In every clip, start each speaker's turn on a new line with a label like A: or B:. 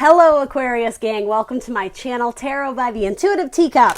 A: Hello Aquarius gang, welcome to my channel, Tarot by the Intuitive Teacup.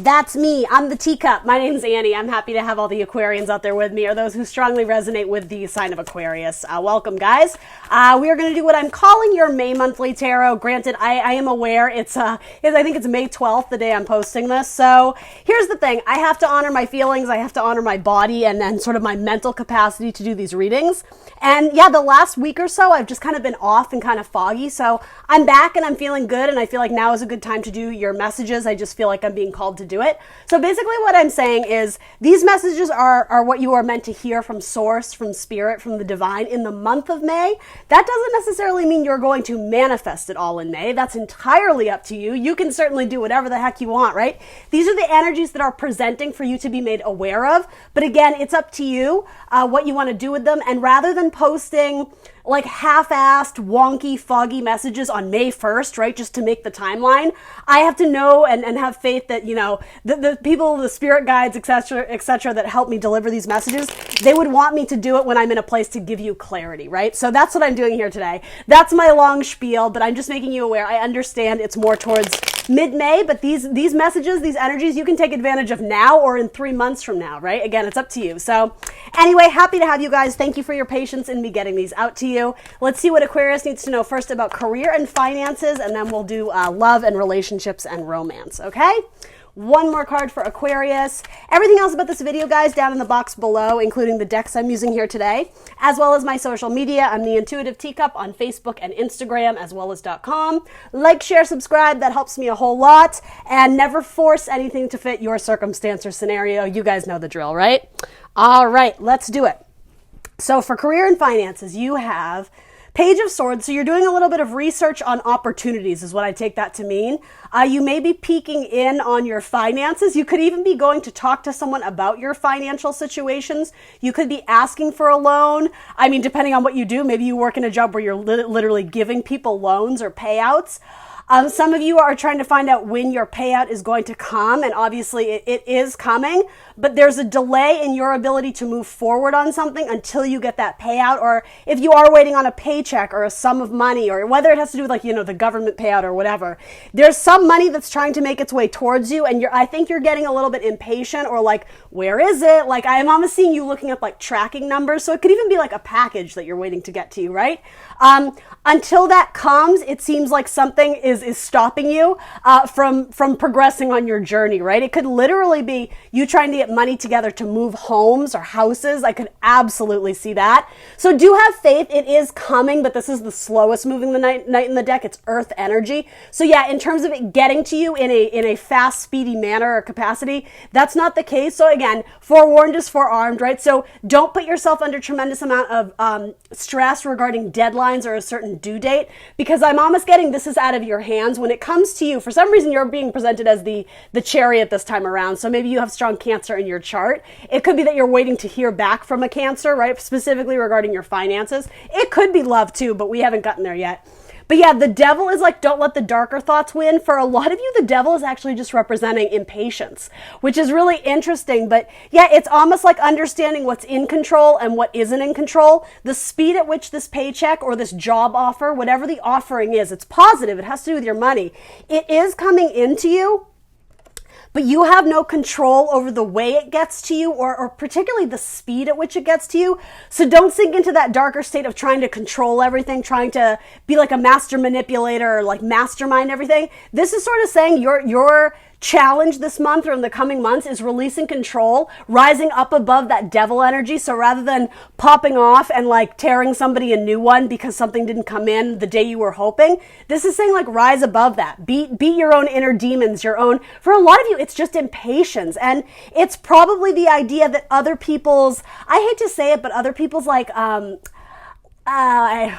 A: That's me, I'm the Teacup. My name's Annie. I'm happy to have all the Aquarians out there with me, or those who strongly resonate with the sign of Aquarius. Welcome guys. We are going to do what I'm calling your May monthly tarot. Granted, I am aware I think it's May 12th, the day I'm posting this. So here's the thing, I have to honor my feelings, I have to honor my body and then sort of my mental capacity to do these readings. And yeah, the last week or so, I've just kind of been off and kind of foggy. So I'm back and I'm feeling good. And I feel like now is a good time to do your messages. I just feel like I'm being called to do it. So basically what I'm saying is these messages are what you are meant to hear from source, from spirit, from the divine in the month of May. That doesn't necessarily mean you're going to manifest it all in May. That's entirely up to you. You can certainly do whatever the heck you want, right? These are the energies that are presenting for you to be made aware of. But again, it's up to you what you want to do with them. And rather than posting like half-assed, wonky, foggy messages on May 1st, right, just to make the timeline, I have to know and have faith that, you know, the people, the spirit guides, etc., that help me deliver these messages, they would want me to do it when I'm in a place to give you clarity, right? So that's what I'm doing here today. That's my long spiel, but I'm just making you aware. I understand it's more towards mid-May, but these messages, these energies, you can take advantage of now or in 3 months from now, right? Again, it's up to you. So anyway, happy to have you guys. Thank you for your patience in me getting these out to you. Let's see what Aquarius needs to know first about career and finances, and then we'll do love and relationships and romance, okay? One more card for Aquarius. Everything else about this video, guys, down in the box below, including the decks I'm using here today, as well as my social media. I'm the Intuitive Teacup on Facebook and Instagram, as well as .com. Like, share, subscribe. That helps me a whole lot. And never force anything to fit your circumstance or scenario. You guys know the drill, right? All right, let's do it. So for career and finances, you have Page of Swords. So you're doing a little bit of research on opportunities is what I take that to mean. You may be peeking in on your finances. You could even be going to talk to someone about your financial situations. You could be asking for a loan. I mean, depending on what you do, maybe you work in a job where you're literally giving people loans or payouts. Some of you are trying to find out when your payout is going to come, and obviously it is coming, but there's a delay in your ability to move forward on something until you get that payout, or if you are waiting on a paycheck or a sum of money, or whether it has to do with, like, you know, the government payout or whatever. There's some money that's trying to make its way towards you, and I think you're getting a little bit impatient, or like, where is it? Like, I'm almost seeing you looking up like tracking numbers, so it could even be like a package that you're waiting to get to you, right? Until that comes, it seems like something is stopping you from progressing on your journey, right? It could literally be you trying to get money together to move homes or houses. I could absolutely see that. So do have faith. It is coming, but this is the slowest moving the night in the deck. It's earth energy. So yeah, in terms of it getting to you in a fast, speedy manner or capacity, that's not the case. So again, forewarned is forearmed, right? So don't put yourself under tremendous amount of stress regarding deadlines or a certain due date, because I'm almost getting this is out of your hands. When it comes to you, for some reason you're being presented as the Chariot this time around. So maybe you have strong Cancer in your chart. It could be that you're waiting to hear back from a Cancer, right? Specifically regarding your finances. It could be love too, but we haven't gotten there yet. But yeah, the devil is like, don't let the darker thoughts win. For a lot of you, the devil is actually just representing impatience, which is really interesting. But yeah, it's almost like understanding what's in control and what isn't in control. The speed at which this paycheck or this job offer, whatever the offering is, it's positive. It has to do with your money. It is coming into you, but you have no control over the way it gets to you, or particularly the speed at which it gets to you. So don't sink into that darker state of trying to control everything, trying to be like a master manipulator or like mastermind everything. This is sort of saying your challenge this month or in the coming months is releasing control, rising up above that devil energy. So rather than popping off and like tearing somebody a new one because something didn't come in the day you were hoping, this is saying like rise above that. Beat your own inner demons, your own. For a lot of you, it's just impatience. And it's probably the idea that other people's, I hate to say it, but other people's like,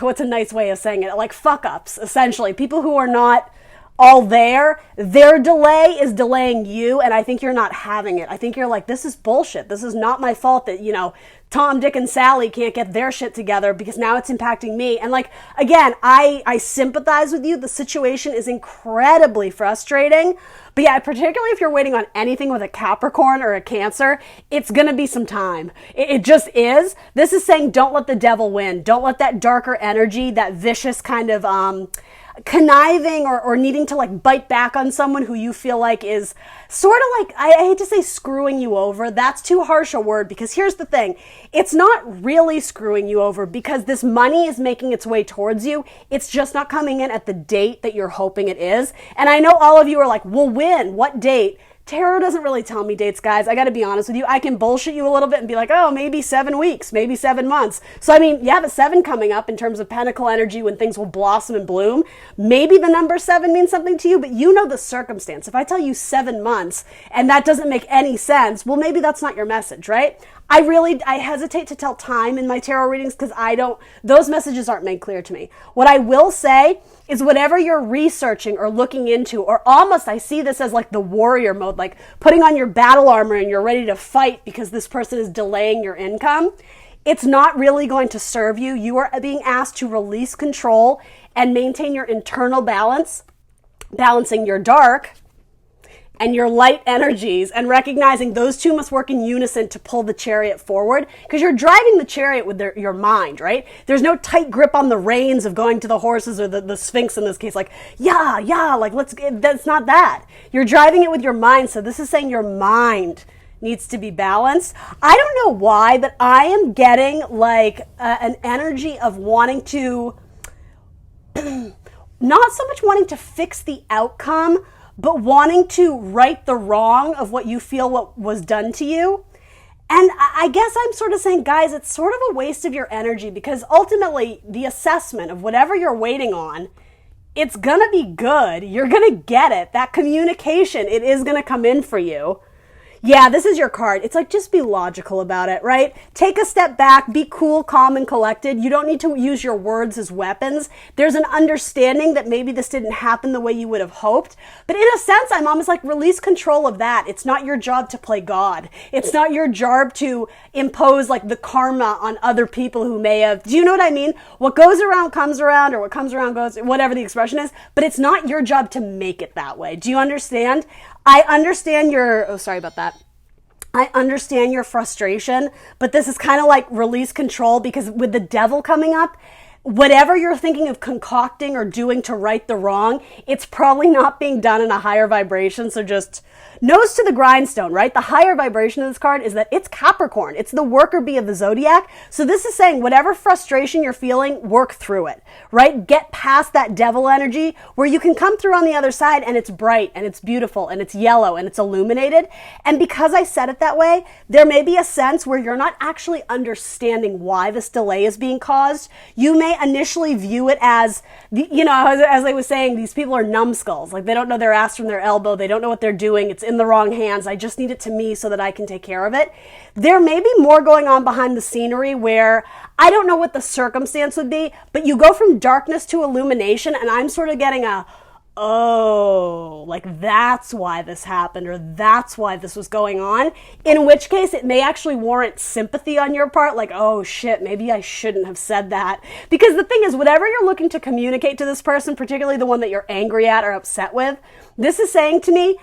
A: what's a nice way of saying it? Like fuck ups, essentially. People who are not all there, their delay is delaying you, and I think you're not having it. I think you're like, this is bullshit. This is not my fault that, you know, Tom, Dick, and Sally can't get their shit together because now it's impacting me. And like, again, I sympathize with you. The situation is incredibly frustrating. But yeah, particularly if you're waiting on anything with a Capricorn or a Cancer, it's going to be some time. It just is. This is saying don't let the devil win. Don't let that darker energy, that vicious kind of, conniving or needing to like bite back on someone who you feel like is sort of like, I hate to say screwing you over. That's too harsh a word, because here's the thing. It's not really screwing you over, because this money is making its way towards you. It's just not coming in at the date that you're hoping it is. And I know all of you are like, well, when? What date? Tarot doesn't really tell me dates, guys. I got to be honest with you. I can bullshit you a little bit and be like, oh, maybe 7 weeks, maybe 7 months. So, I mean, you have a 7 coming up in terms of pentacle energy when things will blossom and bloom. Maybe the number 7 means something to you, but you know the circumstance. If I tell you 7 months and that doesn't make any sense, well, maybe that's not your message, right? I hesitate to tell time in my tarot readings because those messages aren't made clear to me. What I will say is whatever you're researching or looking into, or almost I see this as like the warrior mode, like putting on your battle armor and you're ready to fight because this person is delaying your income. It's not really going to serve you. You are being asked to release control and maintain your internal balance, balancing your dark and your light energies, and recognizing those two must work in unison to pull the chariot forward, because you're driving the chariot with your mind, right? There's no tight grip on the reins of going to the horses or the Sphinx in this case, like, yeah, like, that's not that. You're driving it with your mind, so this is saying your mind needs to be balanced. I don't know why, but I am getting like an energy of wanting to, not so much wanting to fix the outcome, but wanting to right the wrong of what you feel what was done to you. And I guess I'm sort of saying, guys, it's sort of a waste of your energy, because ultimately the assessment of whatever you're waiting on, it's going to be good. You're going to get it. That communication, it is going to come in for you. Yeah, this is your card. It's like, just be logical about it, right? Take a step back, be cool, calm, and collected. You don't need to use your words as weapons. There's an understanding that maybe this didn't happen the way you would have hoped. But in a sense, I'm almost like, release control of that. It's not your job to play God. It's not your job to impose like the karma on other people who may have, do you know what I mean? What goes around comes around, or what comes around goes, whatever the expression is, but it's not your job to make it that way. Do you understand? I understand I understand your frustration, but this is kind of like release control, because with the devil coming up, whatever you're thinking of concocting or doing to right the wrong, it's probably not being done in a higher vibration. So just nose to the grindstone, right? The higher vibration of this card is that it's Capricorn. It's the worker bee of the zodiac. So this is saying whatever frustration you're feeling, work through it, right? Get past that devil energy where you can come through on the other side and it's bright and it's beautiful and it's yellow and it's illuminated. And because I said it that way, there may be a sense where you're not actually understanding why this delay is being caused. You may initially view it as, as I was saying, these people are numbskulls. Like, they don't know their ass from their elbow. They don't know what they're doing. It's in the wrong hands. I just need it to me so that I can take care of it. There may be more going on behind the scenery where I don't know what the circumstance would be, but you go from darkness to illumination, and I'm sort of getting like that's why this happened, or that's why this was going on, in which case it may actually warrant sympathy on your part, like, oh shit, maybe I shouldn't have said that. Because the thing is, whatever you're looking to communicate to this person, particularly the one that you're angry at or upset with, this is saying to me,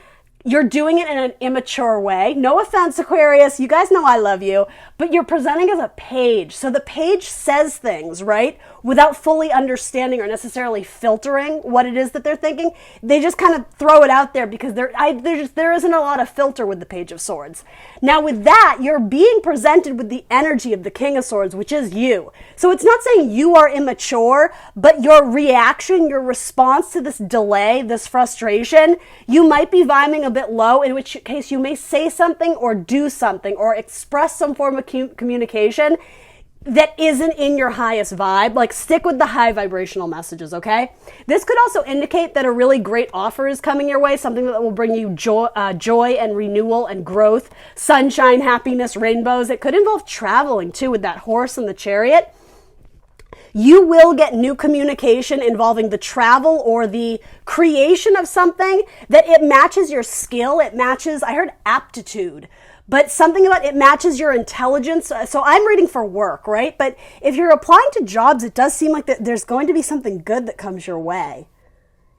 A: you're doing it in an immature way. No offense, Aquarius. You guys know I love you. But you're presenting as a page. So the page says things, right? Without fully understanding or necessarily filtering what it is that they're thinking. They just kind of throw it out there because there isn't a lot of filter with the Page of Swords. Now with that, you're being presented with the energy of the King of Swords, which is you. So it's not saying you are immature, but your reaction, your response to this delay, this frustration, you might be vibing a bit low, in which case you may say something or do something or express some form of communication that isn't in your highest vibe. Like, stick with the high vibrational messages, okay? This could also indicate that a really great offer is coming your way, something that will bring you joy and renewal and growth, sunshine, happiness, rainbows. It could involve traveling too, with that horse and the chariot. You will get new communication involving the travel or the creation of something that it matches your skill. It matches, I heard aptitude, but something about it matches your intelligence. So I'm reading for work, right? But if you're applying to jobs, it does seem like that there's going to be something good that comes your way.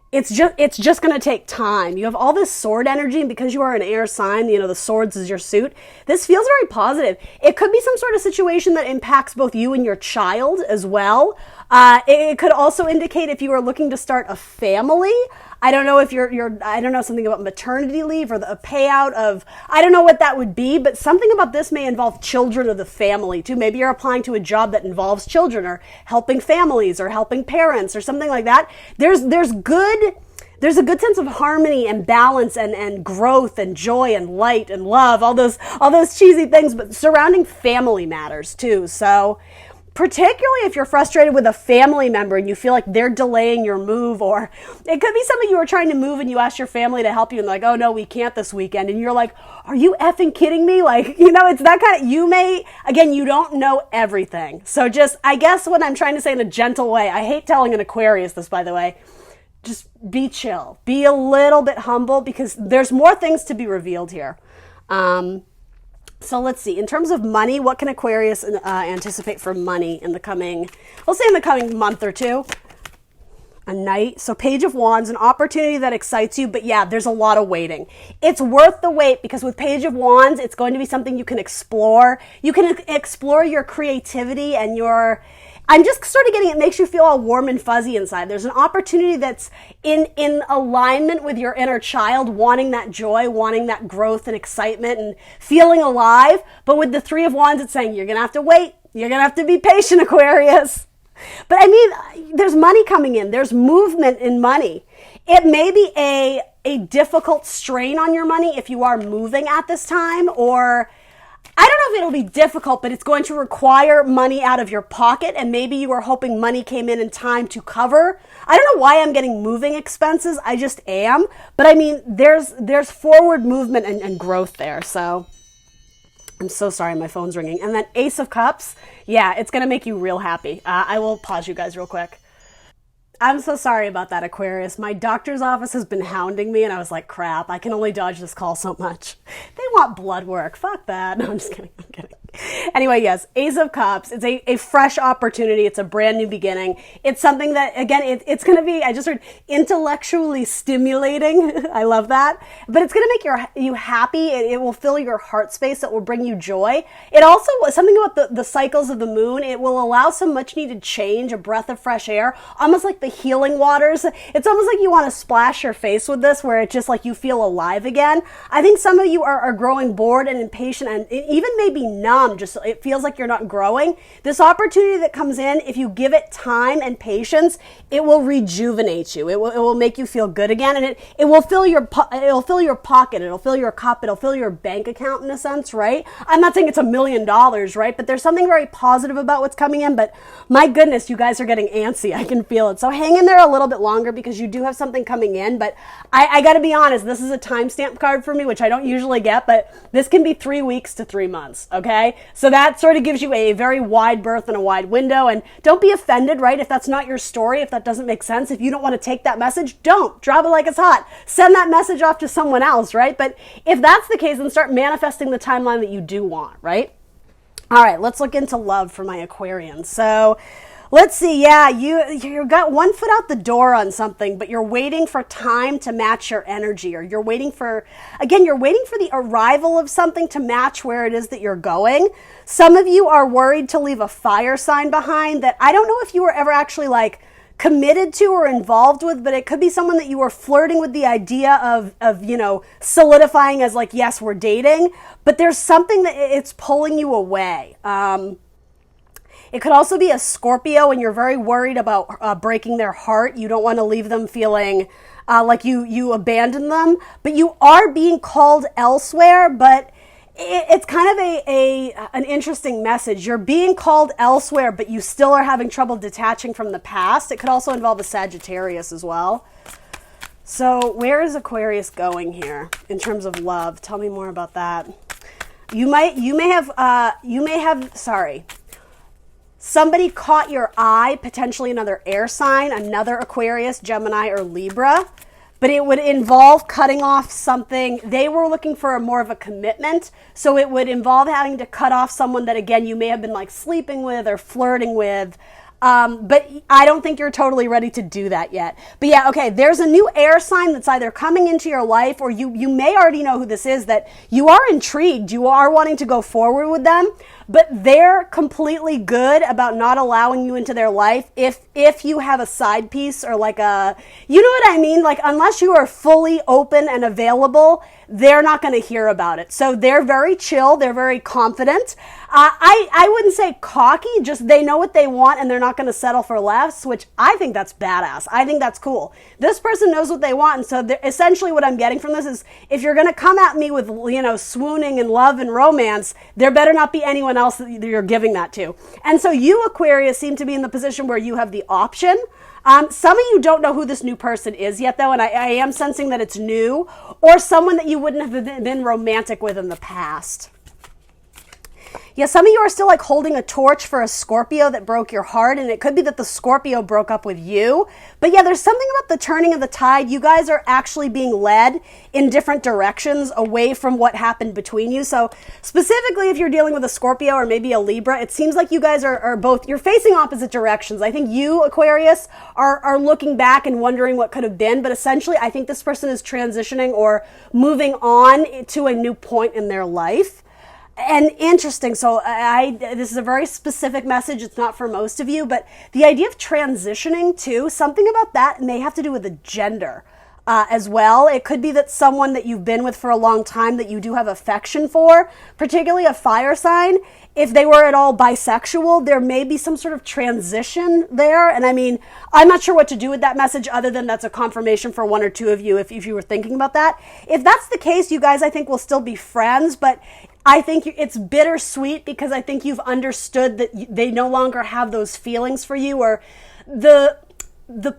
A: It's just going to take time. You have all this sword energy, and because you are an air sign, the swords is your suit. This feels very positive. It could be some sort of situation that impacts both you and your child as well. It could also indicate if you are looking to start a family. I don't know if I don't know, something about maternity leave or a payout of, I don't know what that would be, but something about this may involve children of the family too. Maybe you're applying to a job that involves children or helping families or helping parents or something like that. There's a good sense of harmony and balance and growth and joy and light and love, all those cheesy things, but surrounding family matters too. So particularly if you're frustrated with a family member and you feel like they're delaying your move, or it could be something you were trying to move and you asked your family to help you and they're like, oh no, we can't this weekend. And you're like, are you effing kidding me? Like, it's that kind of, you don't know everything. So just, I guess what I'm trying to say in a gentle way, I hate telling an Aquarius this, by the way, just be chill, be a little bit humble, because there's more things to be revealed here. So let's see, in terms of money, what can Aquarius anticipate for money in the coming month or two? A Knight. So Page of Wands, an opportunity that excites you, but yeah, there's a lot of waiting. It's worth the wait, because with Page of Wands, it's going to be something you can explore. You can explore your creativity and I'm just sort of getting, it makes you feel all warm and fuzzy inside. There's an opportunity that's in alignment with your inner child, wanting that joy, wanting that growth and excitement and feeling alive. But with the Three of Wands, it's saying you're going to have to wait. You're going to have to be patient, Aquarius. But I mean, there's money coming in. There's movement in money. It may be a difficult strain on your money if you are moving at this time, or I don't know if it'll be difficult, but it's going to require money out of your pocket, and maybe you were hoping money came in time to cover. I don't know why I'm getting moving expenses. I just am. But I mean, there's forward movement and growth there. So I'm so sorry, my phone's ringing. And then Ace of Cups. Yeah, it's going to make you real happy. I will pause you guys real quick. I'm so sorry about that, Aquarius. My doctor's office has been hounding me, and I was like, crap, I can only dodge this call so much. They want blood work. Fuck that. No, I'm just kidding. I'm kidding. Anyway, yes, Ace of Cups. It's a fresh opportunity. It's a brand new beginning. It's something that, again, it's going to be, I just heard, intellectually stimulating. I love that. But it's going to make you happy. It will fill your heart space. It will bring you joy. It also, something about the cycles of the moon, it will allow some much needed change, a breath of fresh air, almost like the healing waters. It's almost like you want to splash your face with this, where it's just like you feel alive again. I think some of you are growing bored and impatient and even maybe numb. Just it feels like you're not growing. This opportunity that comes in, if you give it time and patience, it will rejuvenate you. It will make you feel good again, and it will fill your pocket. It'll fill your cup. It'll fill your bank account in a sense, right? I'm not saying it's $1 million, right? But there's something very positive about what's coming in. But my goodness, you guys are getting antsy. I can feel it. So hang in there a little bit longer, because you do have something coming in. But I got to be honest, this is a timestamp card for me, which I don't usually get, but this can be 3 weeks to 3 months. Okay. So that sort of gives you a very wide berth and a wide window, and don't be offended, right? If that's not your story, if that doesn't make sense, if you don't want to take that message, don't drop it like it's hot. Send that message off to someone else, right? But if that's the case, then start manifesting the timeline that you do want, right? All right, let's look into love for my Aquarians. So let's see. Yeah, you got one foot out the door on something, but you're waiting for time to match your energy, or you're waiting for the arrival of something to match where it is that you're going. Some of you are worried to leave a fire sign behind that I don't know if you were ever actually like committed to or involved with, but it could be someone that you were flirting with the idea of solidifying as like, yes, we're dating, but there's something that it's pulling you away. It could also be a Scorpio, and you're very worried about breaking their heart. You don't want to leave them feeling like you abandoned them, but you are being called elsewhere. But it's kind of an interesting message. You're being called elsewhere, but you still are having trouble detaching from the past. It could also involve a Sagittarius as well. So where is Aquarius going here in terms of love? Tell me more about that. You may have, somebody caught your eye, potentially another air sign, another Aquarius, Gemini, or Libra, but it would involve cutting off something. They were looking for more of a commitment, so it would involve having to cut off someone that, again, you may have been like sleeping with or flirting with. But I don't think you're totally ready to do that yet. But yeah, okay, there's a new air sign that's either coming into your life, or you may already know who this is, that you are intrigued. You are wanting to go forward with them. but they're completely good about not allowing you into their life if you have a side piece or like a, you know what I mean? Like, unless you are fully open and available, they're not going to hear about it. So they're very chill. They're very confident. I wouldn't say cocky, just they know what they want and they're not going to settle for less, which I think that's badass. I think that's cool. This person knows what they want. And so essentially what I'm getting from this is, if you're going to come at me with, you know, swooning and love and romance, there better not be anyone else that you're giving that to. And so you, Aquarius, seem to be in the position where you have the option. Some of you don't know who this new person is yet, though, and I am sensing that it's new, or someone that you wouldn't have been romantic with in the past. Yeah, some of you are still like holding a torch for a Scorpio that broke your heart, and it could be that the Scorpio broke up with you. But yeah, there's something about the turning of the tide. You guys are actually being led in different directions away from what happened between you. So specifically, if you're dealing with a Scorpio or maybe a Libra, it seems like you guys are both, you're facing opposite directions. I think you, Aquarius, are looking back and wondering what could have been, but essentially I think this person is transitioning or moving on to a new point in their life. And interesting, so this is a very specific message. It's not for most of you, but the idea of transitioning too, something about that may have to do with the gender as well. It could be that someone that you've been with for a long time that you do have affection for, particularly a fire sign, if they were at all bisexual, there may be some sort of transition there. And I mean, I'm not sure what to do with that message other than that's a confirmation for one or two of you if you were thinking about that. If that's the case, you guys, I think, will still be friends, but I think it's bittersweet because I think you've understood that they no longer have those feelings for you, or the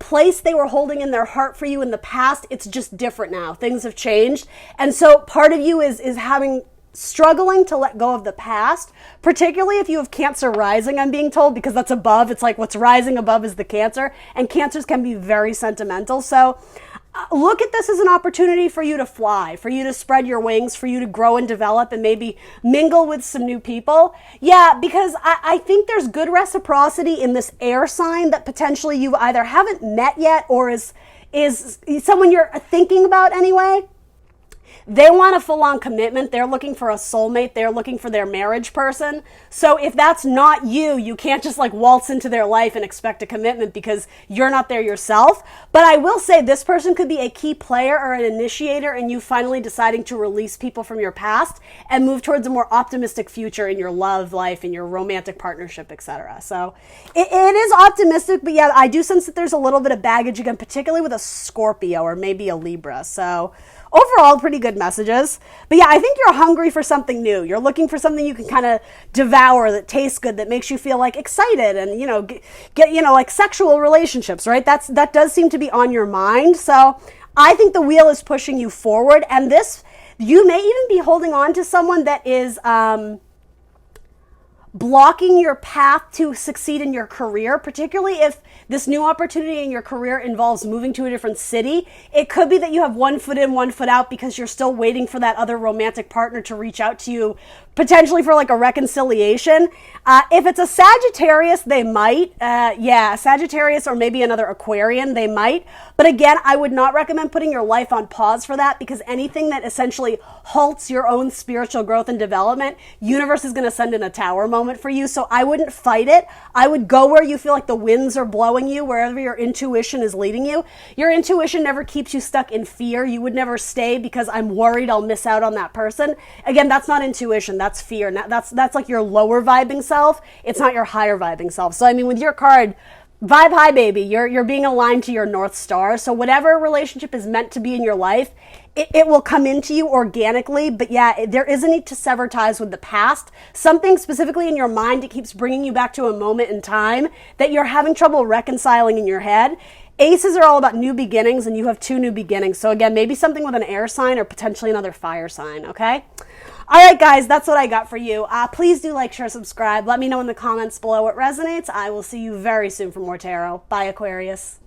A: place they were holding in their heart for you in the past, it's just different now. Things have changed. And so part of you is struggling to let go of the past, particularly if you have Cancer rising, I'm being told, because that's above. It's like what's rising above is the Cancer, and Cancers can be very sentimental. So look at this as an opportunity for you to fly, for you to spread your wings, for you to grow and develop and maybe mingle with some new people. Yeah, because I think there's good reciprocity in this air sign that potentially you either haven't met yet or is someone you're thinking about anyway. They want a full-on commitment. They're looking for a soulmate. They're looking for their marriage person. So if that's not you, you can't just like waltz into their life and expect a commitment because you're not there yourself. But I will say this person could be a key player or an initiator in you finally deciding to release people from your past and move towards a more optimistic future in your love life, in your romantic partnership, etc. So it is optimistic, but yeah, I do sense that there's a little bit of baggage again, particularly with a Scorpio or maybe a Libra. So overall, pretty good messages. But yeah, I think you're hungry for something new. You're looking for something you can kind of devour that tastes good, that makes you feel like excited and, you know, get like sexual relationships, right? That does seem to be on your mind. So I think the wheel is pushing you forward, and you may even be holding on to someone that is blocking your path to succeed in your career, particularly if this new opportunity in your career involves moving to a different city. It could be that you have one foot in, one foot out because you're still waiting for that other romantic partner to reach out to you, potentially for like a reconciliation. If it's a Sagittarius, they might. Sagittarius or maybe another Aquarian, they might. But again, I would not recommend putting your life on pause for that, because anything that essentially halts your own spiritual growth and development, universe is going to send in a tower moment for you. So I wouldn't fight it. I would go where you feel like the winds are blowing you, wherever your intuition is leading you. Your intuition never keeps you stuck in fear. You would never stay because I'm worried I'll miss out on that person. Again, that's not intuition. That's fear. That's like your lower vibing self. It's not your higher vibing self. So I mean, with your card, vibe high, baby. You're being aligned to your North Star. So whatever relationship is meant to be in your life, it will come into you organically. But yeah, there is a need to sever ties with the past. Something specifically in your mind that keeps bringing you back to a moment in time that you're having trouble reconciling in your head. Aces are all about new beginnings, and you have 2 new beginnings. So again, maybe something with an air sign or potentially another fire sign, okay? All right, guys, that's what I got for you. Please do like, share, subscribe. Let me know in the comments below what resonates. I will see you very soon for more tarot. Bye, Aquarius.